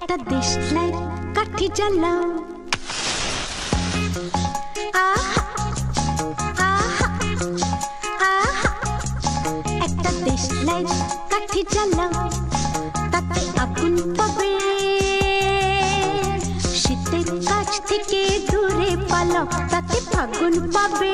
একটা দেশলাই কাঠি জ্বালাও আহা আহা আহা একটা দেশলাই কাঠি জ্বালাও তাতে আগুন পাবে শীতের কাছ থেকে দূরে পালাও তাতে ফাগুন পাবে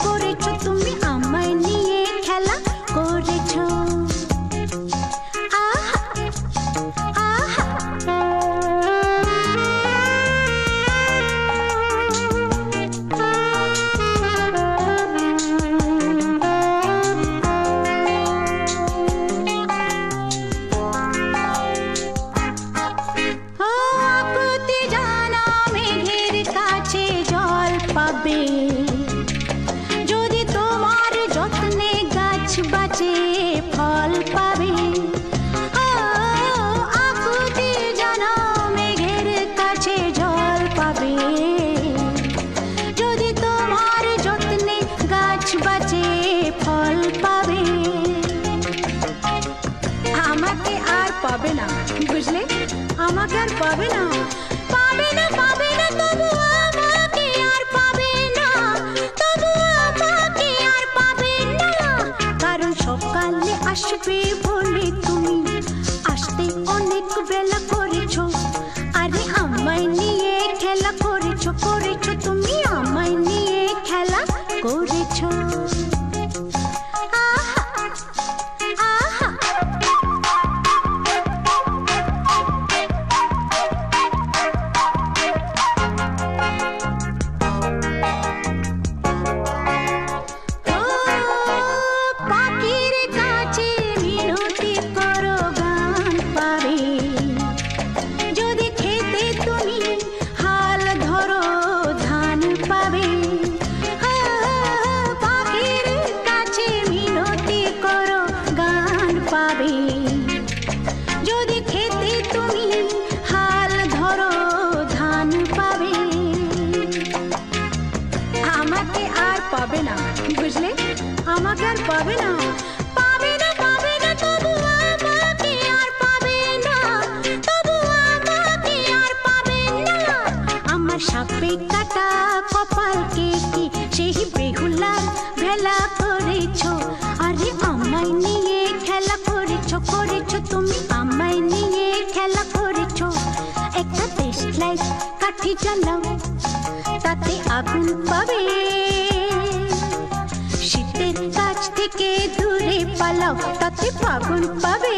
করেছো তুমি আমায় নিয়ে খেলা করেছো আহা আহা আকুতি জানা মেঘের কাছে জল পাবে বাঁচে ফল পাবে আকুতি জানা মেঘের কাছে জল পাবে যদি তোমার যত্নে গাছ বাঁচে ফল পাবে আমাকে আর পাবে না বুঝলে আমাকে আর পাবে না পাবে না পাবে না তবু আমাকে আর পাবে না তবু আমাকে আর পাবে না কারণ সকালে আসবে বলে তুমি আসতে অনেক বেলা করেছো আরে আমায় নিয়ে খেলা করেছো করেছো তুমি আমায় নিয়ে খেলা করেছো আহা আহা যদি খেতে তুমি হাল ধরো ধান পাবে আমাকে আর পাবে না বুঝলে আমাকে আর পাবে না পাবে না পাবে না তবু আমাকে আর পাবে না তবু আমাকে আর পাবে না আমার সাপে কাটা কপালকে কি সেই বেহুলার ভেলা করেছো আরে আমায় নিয়ে খেলা করেছো করেছো তুমি আমায় নিয়ে খেলা করেছো একটা দেশলাই কাঠি জ্বালাও তাতে আগুন পাবে শীতের কাছ থেকে দূরে পালাও তাতে ফাগুন পাবে